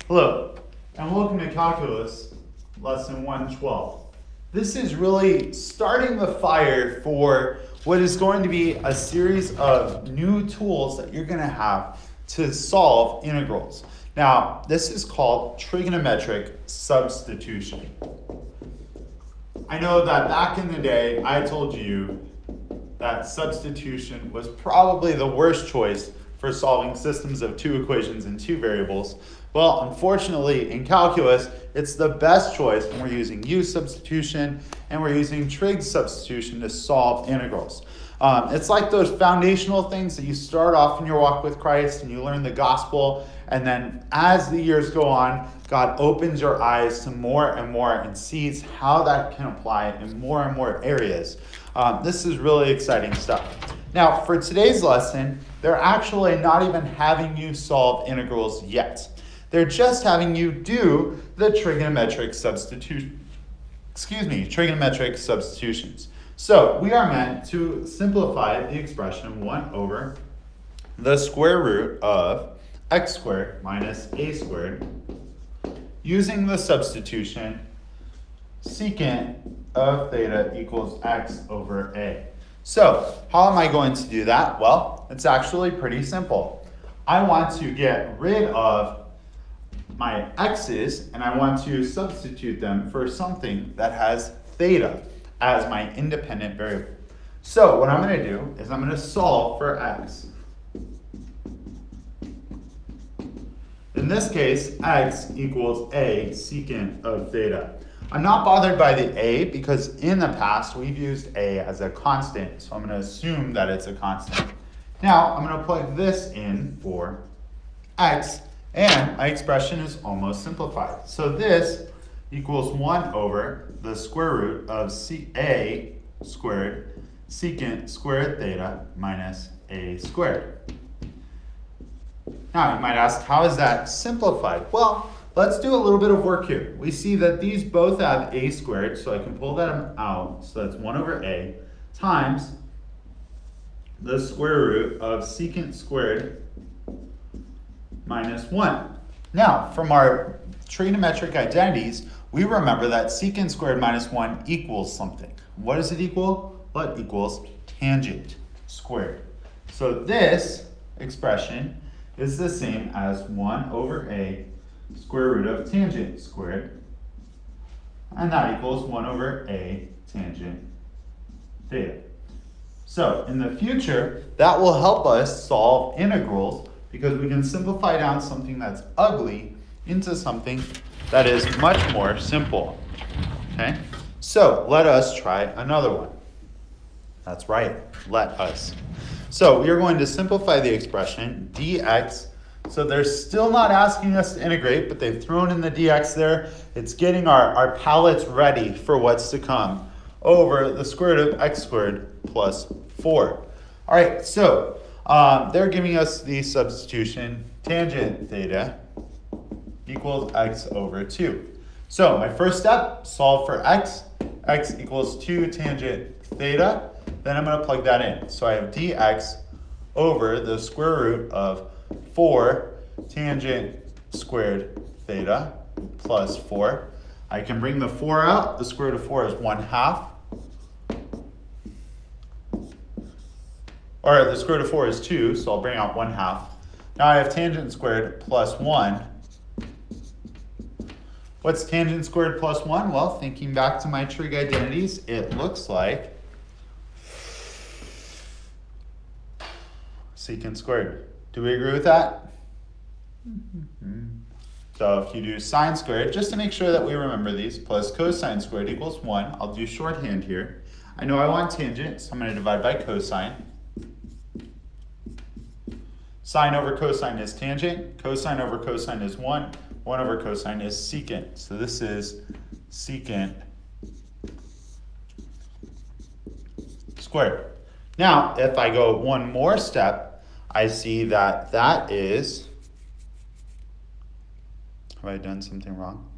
Hello, and welcome to Calculus, Lesson 112. This is really starting the fire for what is going to be a series of new tools that you're going to have to solve integrals. Now, this is called trigonometric substitution. I know that back in the day, I told you that substitution was probably the worst choice for solving systems of two equations and two variables. Well, unfortunately, in calculus, it's the best choice when we're using U substitution and we're using trig substitution to solve integrals. It's like those foundational things that you start off in your walk with Christ and you learn the gospel, and then as the years go on, God opens your eyes to more and more and sees how that can apply in more and more areas. This is really exciting stuff. Now, for today's lesson, they're actually not even having you solve integrals yet. They're just having you do the trigonometric substitutions. So we are meant to simplify the expression 1 over the square root of x squared minus a squared using the substitution secant of theta equals x over a. So how am I going to do that? Well, it's actually pretty simple. I want to get rid of my x's and I want to substitute them for something that has theta as my independent variable. So what I'm going to do is I'm going to solve for x. In this case, x equals a secant of theta. I'm not bothered by the a because in the past we've used a as a constant, so I'm going to assume that it's a constant. Now I'm going to plug this in for x, and my expression is almost simplified. So this equals 1 over the square root of a squared secant squared theta minus a squared. Now you might ask, how is that simplified? Well, let's do a little bit of work here. We see that these both have a squared, so I can pull that out. So that's 1 over a times the square root of secant squared minus 1. Now, from our trigonometric identities, we remember that secant squared minus 1 equals something. What does it equal? Well, it equals tangent squared. So this expression is the same as 1 over a square root of tangent squared, and that equals 1 over a tangent theta. So in the future, that will help us solve integrals because we can simplify down something that's ugly into something that is much more simple. Okay? So let us try another one. That's right, let us. So we are going to simplify the expression dx. So they're still not asking us to integrate, but they've thrown in the dx there. It's getting our palates ready for what's to come over the square root of x squared plus 4. All right, so they're giving us the substitution tangent theta equals x over 2. So my first step, solve for x. X equals 2 tangent theta. Then I'm going to plug that in. So I have dx over the square root of 4 tangent squared theta plus 4. I can bring the 4 out. The square root of 4 is 1/2. Or the square root of 4 is 2, so I'll bring out 1/2. Now I have tangent squared plus 1. What's tangent squared plus 1? Well, thinking back to my trig identities, it looks like secant squared. Do we agree with that? So if you do sine squared, just to make sure that we remember these, plus cosine squared equals 1. I'll do shorthand here. I know I want tangent, so I'm going to divide by cosine. Sine over cosine is tangent. Cosine over cosine is 1. 1 over cosine is secant. So this is secant squared. Now, if I go one more step, I see that that is, have I done something wrong?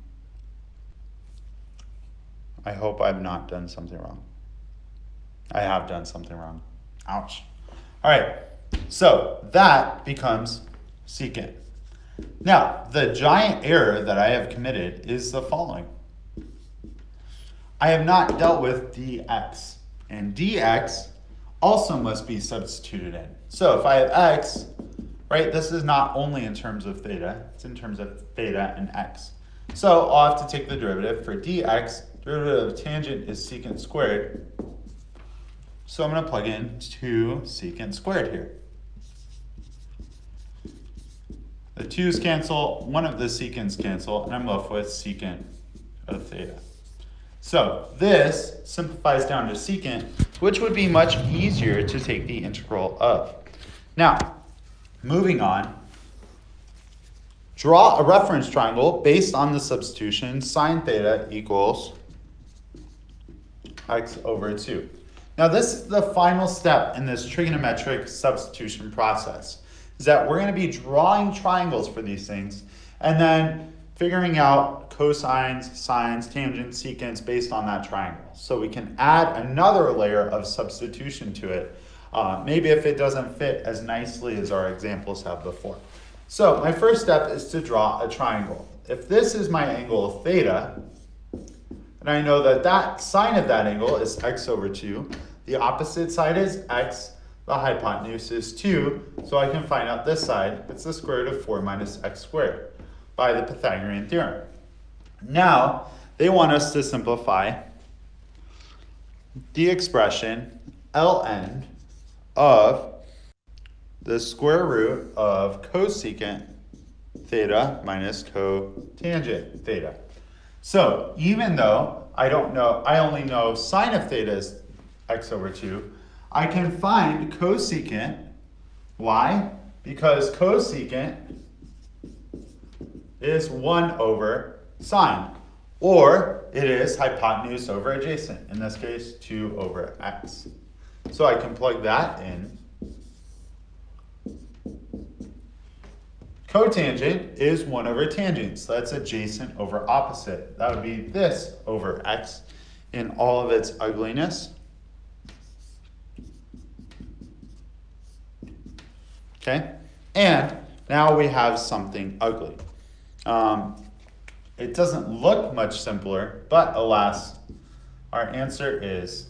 I hope I've not done something wrong. I have done something wrong. Ouch. All right, so that becomes secant. Now, the giant error that I have committed is the following. I have not dealt with dx, and dx also must be substituted in. So if I have x, right, this is not only in terms of theta, it's in terms of theta and x. So I'll have to take the derivative for dx. Derivative of tangent is secant squared. So I'm going to plug in 2 secant squared here. The 2's cancel, one of the secants cancel, and I'm left with secant of theta. So this simplifies down to secant, which would be much easier to take the integral of. Now, moving on, draw a reference triangle based on the substitution sine theta equals x over 2. Now this is the final step in this trigonometric substitution process, is that we're going to be drawing triangles for these things and then figuring out cosines, sines, tangents, secants based on that triangle. So we can add another layer of substitution to it, maybe if it doesn't fit as nicely as our examples have before. So my first step is to draw a triangle. If this is my angle theta, and I know that that sine of that angle is x over 2, the opposite side is x, the hypotenuse is 2, so I can find out this side, it's the square root of 4 minus x squared by the Pythagorean theorem. Now, they want us to simplify the expression ln of the square root of cosecant theta minus cotangent theta. So even though I only know sine of theta is x over 2, I can find cosecant. Why? Because cosecant is 1 over sine, or it is hypotenuse over adjacent, in this case 2 over x. So I can plug that in. Cotangent is 1 over tangent, so that's adjacent over opposite. That would be this over x in all of its ugliness. Okay, and now we have something ugly. It doesn't look much simpler, but alas, our answer is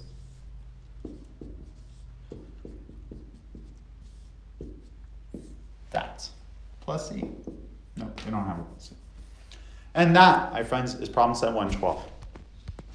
that. Plus e. No, we don't have a plus e. And that, my friends, is problem set 112.